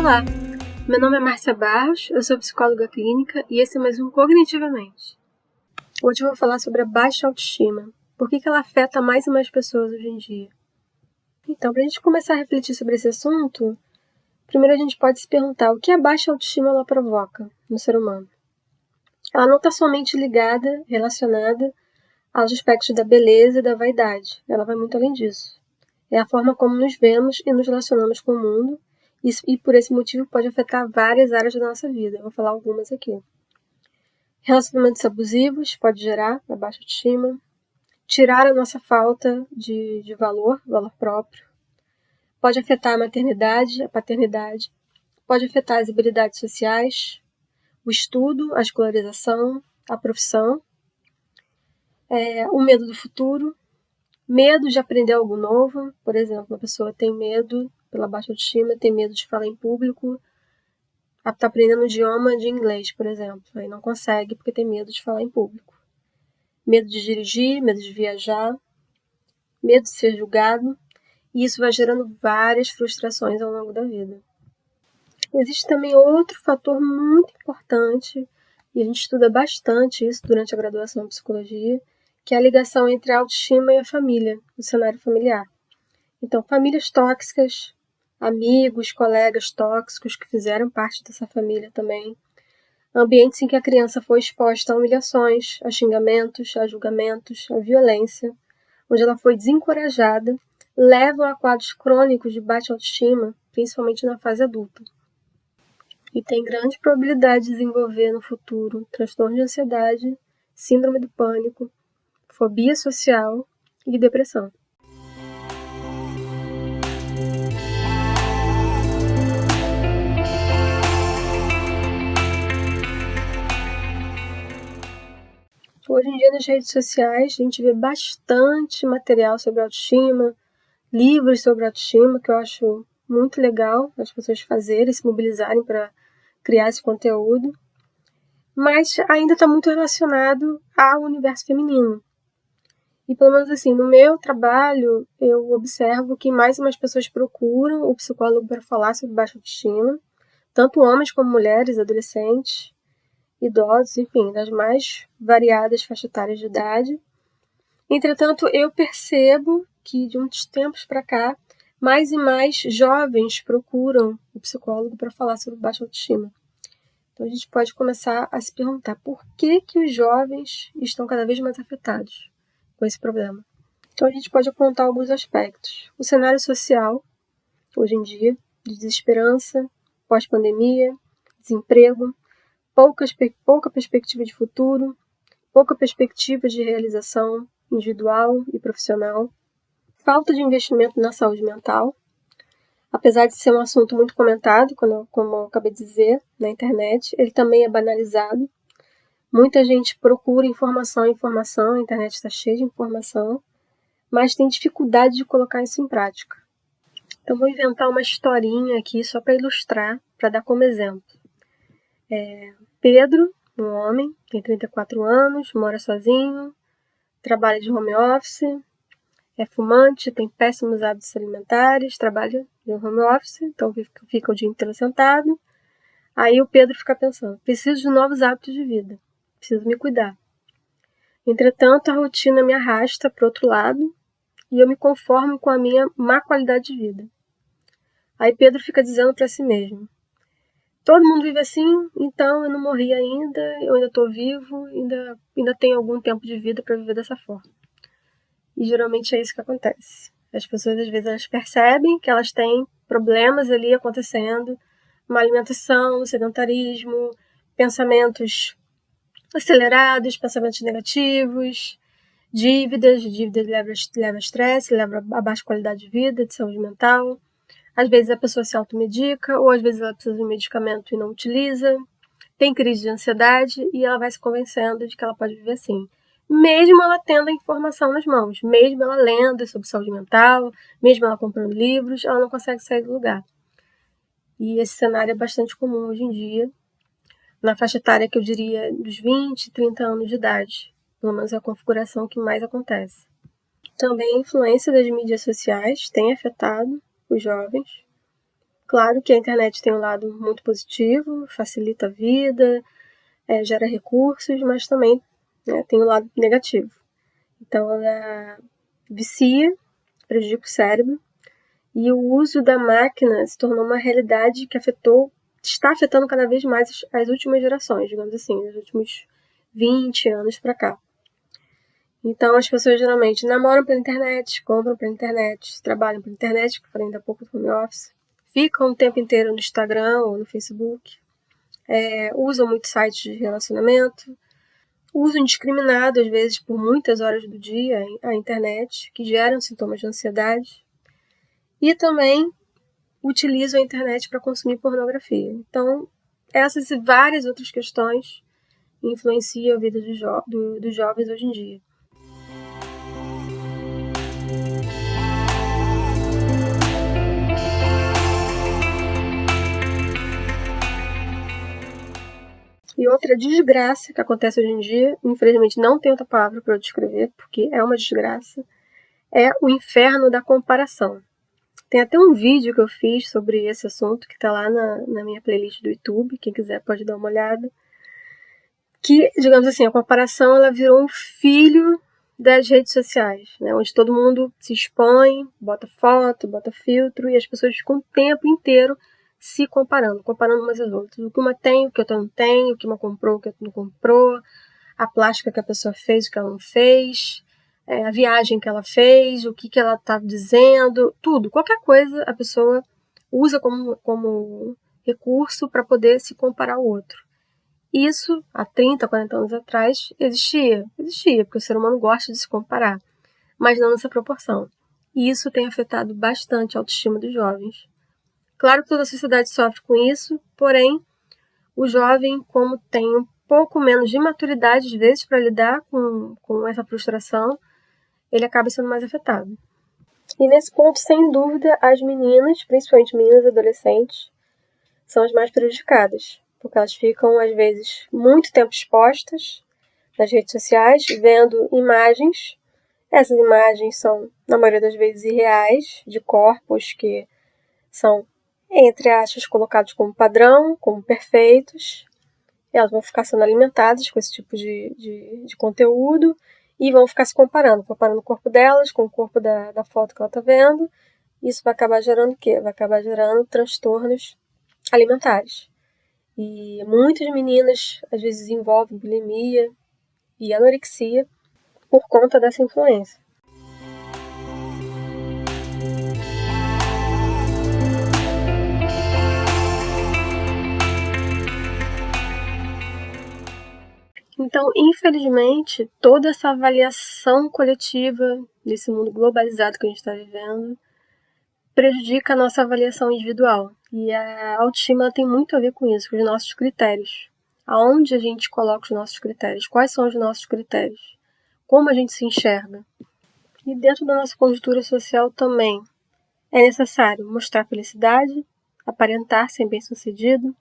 Olá, meu nome é Márcia Barros, eu sou psicóloga clínica e esse é mais um Cognitivamente. Hoje eu vou falar sobre a baixa autoestima. Por que ela afeta mais e mais pessoas hoje em dia? Então, para a gente começar a refletir sobre esse assunto, primeiro a gente pode se perguntar o que a baixa autoestima ela provoca no ser humano. Ela não está somente ligada, relacionada aos aspectos da beleza e da vaidade. Ela vai muito além disso. É a forma como nos vemos e nos relacionamos com o mundo, e por esse motivo pode afetar várias áreas da nossa vida. Eu vou falar algumas aqui. Relacionamentos abusivos pode gerar a baixa autoestima, tirar a nossa falta de valor próprio, pode afetar a maternidade, a paternidade, pode afetar as habilidades sociais, o estudo, a escolarização, a profissão, o medo do futuro, medo de aprender algo novo. Por exemplo, uma pessoa tem medo, pela baixa autoestima, tem medo de falar em público, está aprendendo um idioma de inglês, por exemplo, aí não consegue porque tem medo de falar em público. Medo de dirigir, medo de viajar, medo de ser julgado, e isso vai gerando várias frustrações ao longo da vida. Existe também outro fator muito importante, e a gente estuda bastante isso durante a graduação em psicologia, que é a ligação entre a autoestima e a família, o cenário familiar. Então, famílias tóxicas, amigos, colegas tóxicos que fizeram parte dessa família também, ambientes em que a criança foi exposta a humilhações, a xingamentos, a julgamentos, a violência, onde ela foi desencorajada, levam a quadros crônicos de baixa autoestima, principalmente na fase adulta. E tem grande probabilidade de desenvolver no futuro transtorno de ansiedade, síndrome do pânico, fobia social e depressão. Hoje em dia, nas redes sociais, a gente vê bastante material sobre autoestima, livros sobre autoestima, que eu acho muito legal as pessoas fazerem, se mobilizarem para criar esse conteúdo, mas ainda está muito relacionado ao universo feminino. E pelo menos assim, no meu trabalho, eu observo que mais e mais pessoas procuram o psicólogo para falar sobre baixa autoestima, tanto homens como mulheres, adolescentes, idosos, enfim, das mais variadas faixas etárias de idade. Entretanto, eu percebo que de uns tempos para cá, mais e mais jovens procuram o psicólogo para falar sobre baixa autoestima. Então a gente pode começar a se perguntar por que os jovens estão cada vez mais afetados com esse problema. Então a gente pode apontar alguns aspectos. O cenário social, hoje em dia, de desesperança, pós-pandemia, desemprego, pouca perspectiva de futuro, pouca perspectiva de realização individual e profissional, falta de investimento na saúde mental, apesar de ser um assunto muito comentado, como eu acabei de dizer, na internet, ele também é banalizado. Muita gente procura informação, a internet está cheia de informação, mas tem dificuldade de colocar isso em prática. Então vou inventar uma historinha aqui só para ilustrar, para dar como exemplo. Pedro, um homem, tem 34 anos, mora sozinho, trabalha de home office, é fumante, tem péssimos hábitos alimentares, trabalha de home office, então fica o dia inteiro sentado. Aí o Pedro fica pensando, preciso de novos hábitos de vida, preciso me cuidar. Entretanto, a rotina me arrasta para o outro lado e eu me conformo com a minha má qualidade de vida. Aí Pedro fica dizendo para si mesmo, todo mundo vive assim, então eu não morri ainda, eu ainda estou vivo, ainda tenho algum tempo de vida para viver dessa forma. E geralmente é isso que acontece. As pessoas, às vezes, elas percebem que elas têm problemas ali acontecendo, uma alimentação, sedentarismo, pensamentos acelerados, pensamentos negativos, dívidas leva a estresse, leva a baixa qualidade de vida, de saúde mental. Às vezes a pessoa se automedica, ou às vezes ela precisa de um medicamento e não utiliza, tem crise de ansiedade e ela vai se convencendo de que ela pode viver assim. Mesmo ela tendo a informação nas mãos, mesmo ela lendo sobre saúde mental, mesmo ela comprando livros, ela não consegue sair do lugar. E esse cenário é bastante comum hoje em dia, na faixa etária que eu diria dos 20, 30 anos de idade. Pelo menos é a configuração que mais acontece. Também a influência das mídias sociais tem afetado os jovens, Claro que a internet tem um lado muito positivo, facilita a vida, gera recursos, mas também, né, tem um lado negativo. Então ela vicia, prejudica o cérebro, e o uso da máquina se tornou uma realidade que está afetando cada vez mais as últimas gerações, digamos assim, nos últimos 20 anos para cá. Então as pessoas geralmente namoram pela internet, compram pela internet, trabalham pela internet, que eu falei ainda há pouco do home office, ficam o tempo inteiro no Instagram ou no Facebook, usam muitos sites de relacionamento, usam indiscriminado, às vezes por muitas horas do dia, a internet, que geram sintomas de ansiedade, e também utilizam a internet para consumir pornografia. Então, essas e várias outras questões influenciam a vida dos jovens hoje em dia. E outra desgraça que acontece hoje em dia, infelizmente não tem outra palavra para eu descrever, porque é uma desgraça, é o inferno da comparação. Tem até um vídeo que eu fiz sobre esse assunto, que está lá na minha playlist do YouTube, quem quiser pode dar uma olhada. Que, digamos assim, a comparação ela virou um filho das redes sociais, né? Onde todo mundo se expõe, bota foto, bota filtro, e as pessoas ficam o tempo inteiro se comparando umas às outras. O que uma tem, o que outra não tem, o que uma comprou, o que outra não comprou, a plástica que a pessoa fez, o que ela não fez, a viagem que ela fez, o que ela está dizendo, tudo, qualquer coisa a pessoa usa como recurso para poder se comparar ao outro. Isso, há 30, 40 anos atrás, existia, porque o ser humano gosta de se comparar, mas não nessa proporção. E isso tem afetado bastante a autoestima dos jovens. Claro que toda a sociedade sofre com isso, porém, o jovem, como tem um pouco menos de maturidade, às vezes, para lidar com essa frustração, ele acaba sendo mais afetado. E nesse ponto, sem dúvida, as meninas, principalmente meninas adolescentes, são as mais prejudicadas, porque elas ficam, às vezes, muito tempo expostas nas redes sociais, vendo imagens. Essas imagens são, na maioria das vezes, irreais, de corpos que são, entre aspas, colocados como padrão, como perfeitos. Elas vão ficar sendo alimentadas com esse tipo de conteúdo e vão ficar se comparando o corpo delas com o corpo da foto que ela está vendo. Isso vai acabar gerando o quê? Vai acabar gerando transtornos alimentares. E muitas meninas, às vezes, desenvolvem bulimia e anorexia por conta dessa influência. Então, infelizmente, toda essa avaliação coletiva desse mundo globalizado que a gente está vivendo prejudica a nossa avaliação individual. E a autoestima tem muito a ver com isso, com os nossos critérios. Aonde a gente coloca os nossos critérios? Quais são os nossos critérios? Como a gente se enxerga? E dentro da nossa conjuntura social também é necessário mostrar felicidade, aparentar ser bem-sucedido.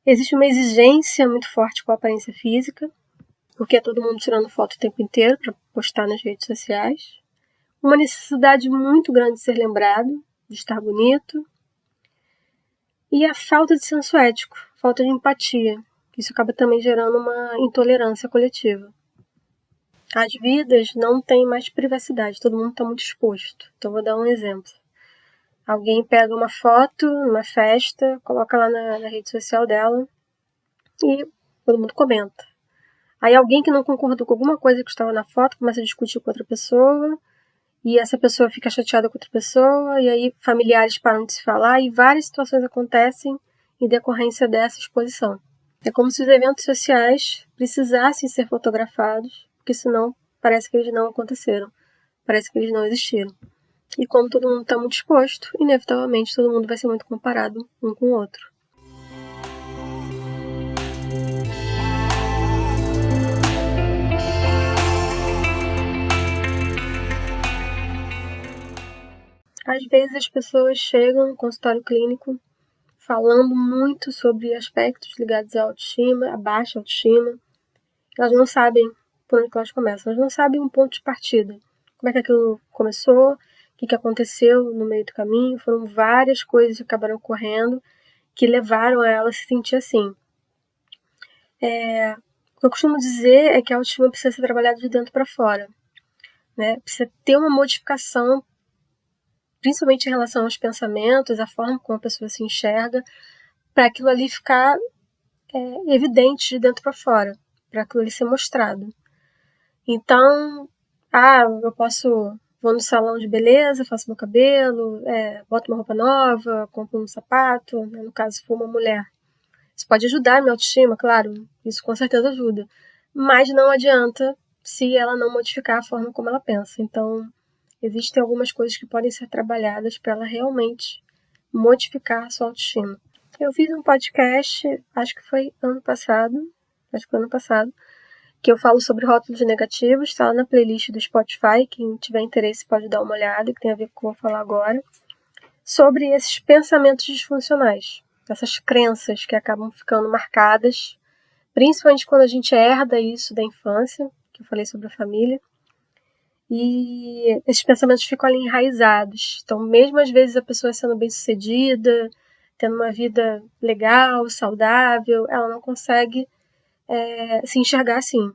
Existe uma exigência muito forte com a aparência física, porque é todo mundo tirando foto o tempo inteiro para postar nas redes sociais. Uma necessidade muito grande de ser lembrado, de estar bonito. E a falta de senso ético, falta de empatia. Isso acaba também gerando uma intolerância coletiva. As vidas não têm mais privacidade, todo mundo está muito exposto. Então vou dar um exemplo. Alguém pega uma foto numa festa, coloca lá na rede social dela e todo mundo comenta. Aí alguém que não concordou com alguma coisa que estava na foto começa a discutir com outra pessoa e essa pessoa fica chateada com outra pessoa e aí familiares param de se falar e várias situações acontecem em decorrência dessa exposição. É como se os eventos sociais precisassem ser fotografados, porque senão parece que eles não aconteceram, parece que eles não existiram. E como todo mundo está muito exposto, inevitavelmente todo mundo vai ser muito comparado um com o outro. Às vezes as pessoas chegam no consultório clínico falando muito sobre aspectos ligados à autoestima, à baixa autoestima. Elas não sabem por onde elas começam, elas não sabem um ponto de partida. Como é que aquilo começou, que aconteceu no meio do caminho. Foram várias coisas que acabaram ocorrendo que levaram ela a se sentir assim. O que eu costumo dizer é que a autoestima precisa ser trabalhada de dentro para fora, né? Precisa ter uma modificação, principalmente em relação aos pensamentos, a forma como a pessoa se enxerga, para aquilo ali ficar evidente de dentro para fora, para aquilo ali ser mostrado. Então, vou no salão de beleza, faço meu cabelo, boto uma roupa nova, compro um sapato, né? No caso, se for uma mulher. Isso pode ajudar a minha autoestima, claro, isso com certeza ajuda. Mas não adianta se ela não modificar a forma como ela pensa. Então, existem algumas coisas que podem ser trabalhadas para ela realmente modificar a sua autoestima. Eu fiz um podcast, acho que foi ano passado, que eu falo sobre rótulos negativos, está lá na playlist do Spotify, quem tiver interesse pode dar uma olhada, que tem a ver com o que eu vou falar agora, sobre esses pensamentos disfuncionais, essas crenças que acabam ficando marcadas, principalmente quando a gente herda isso da infância, que eu falei sobre a família, e esses pensamentos ficam ali enraizados. Então, mesmo às vezes a pessoa sendo bem-sucedida, tendo uma vida legal, saudável, ela não consegue se enxergar assim.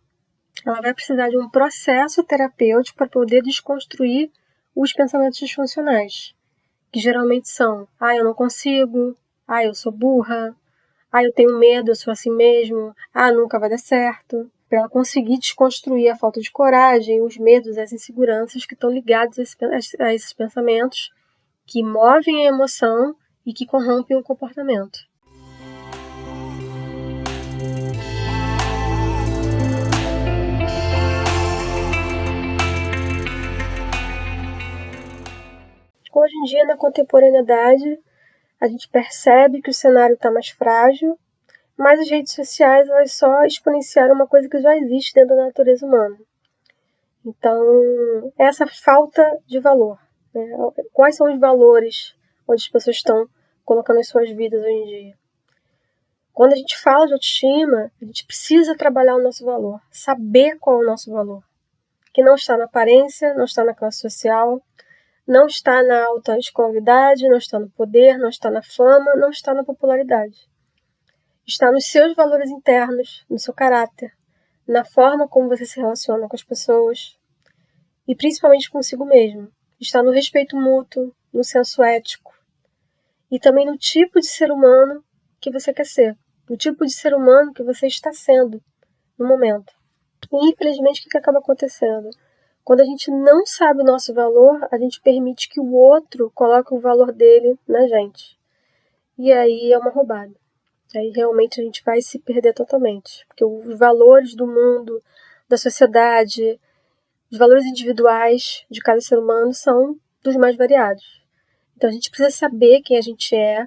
Ela vai precisar de um processo terapêutico para poder desconstruir os pensamentos disfuncionais, que geralmente são: eu não consigo, eu sou burra, eu tenho medo, eu sou assim mesmo, nunca vai dar certo. Para ela conseguir desconstruir a falta de coragem, os medos, as inseguranças que estão ligados a esses pensamentos que movem a emoção e que corrompem o comportamento. Hoje em dia, na contemporaneidade, a gente percebe que o cenário está mais frágil, mas as redes sociais elas só exponenciaram uma coisa que já existe dentro da natureza humana. Então, essa falta de valor. Né? Quais são os valores onde as pessoas estão colocando as suas vidas hoje em dia? Quando a gente fala de autoestima, a gente precisa trabalhar o nosso valor, saber qual é o nosso valor, que não está na aparência, não está na classe social, não está na alta escolaridade, não está no poder, não está na fama, não está na popularidade. Está nos seus valores internos, no seu caráter, na forma como você se relaciona com as pessoas e principalmente consigo mesmo. Está no respeito mútuo, no senso ético e também no tipo de ser humano que você quer ser, no tipo de ser humano que você está sendo no momento. E infelizmente o que acaba acontecendo? Quando a gente não sabe o nosso valor, a gente permite que o outro coloque o valor dele na gente. E aí é uma roubada. Aí realmente a gente vai se perder totalmente. Porque os valores do mundo, da sociedade, os valores individuais de cada ser humano são dos mais variados. Então a gente precisa saber quem a gente é,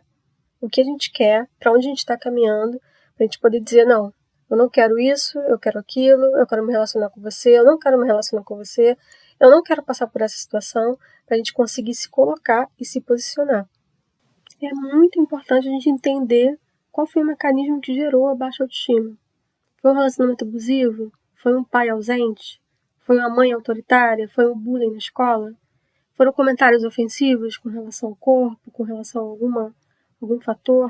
o que a gente quer, para onde a gente está caminhando, para a gente poder dizer: não, eu não quero isso, eu quero aquilo, eu quero me relacionar com você, eu não quero me relacionar com você, eu não quero passar por essa situação, para a gente conseguir se colocar e se posicionar. É muito importante a gente entender qual foi o mecanismo que gerou a baixa autoestima. Foi um relacionamento abusivo? Foi um pai ausente? Foi uma mãe autoritária? Foi um bullying na escola? Foram comentários ofensivos com relação ao corpo, com relação a algum fator?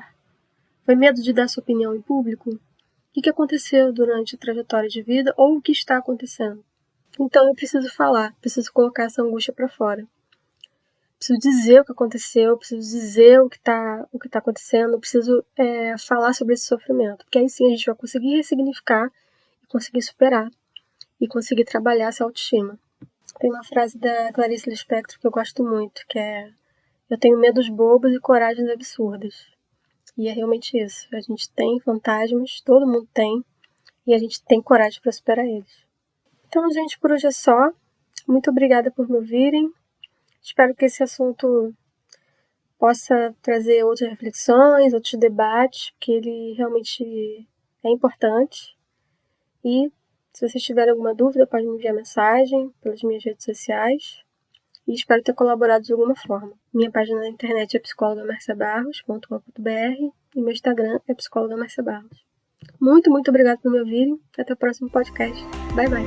Foi medo de dar sua opinião em público? O que aconteceu durante a trajetória de vida ou o que está acontecendo? Então eu preciso falar, preciso colocar essa angústia para fora. Preciso dizer o que aconteceu, preciso dizer o que está acontecendo, preciso falar sobre esse sofrimento, porque aí sim a gente vai conseguir ressignificar e conseguir superar e conseguir trabalhar essa autoestima. Tem uma frase da Clarice Lispector que eu gosto muito, que é: eu tenho medos bobos e coragens absurdas. E é realmente isso. A gente tem fantasmas, todo mundo tem, e a gente tem coragem para superar eles. Então, gente, por hoje é só. Muito obrigada por me ouvirem. Espero que esse assunto possa trazer outras reflexões, outros debates, porque ele realmente é importante. E se vocês tiverem alguma dúvida, pode me enviar mensagem pelas minhas redes sociais. E espero ter colaborado de alguma forma. Minha página na internet é psicologamarciabarros.com.br e meu Instagram é psicologamarciabarros. Muito, muito obrigada por me ouvirem. Até o próximo podcast. Bye, bye.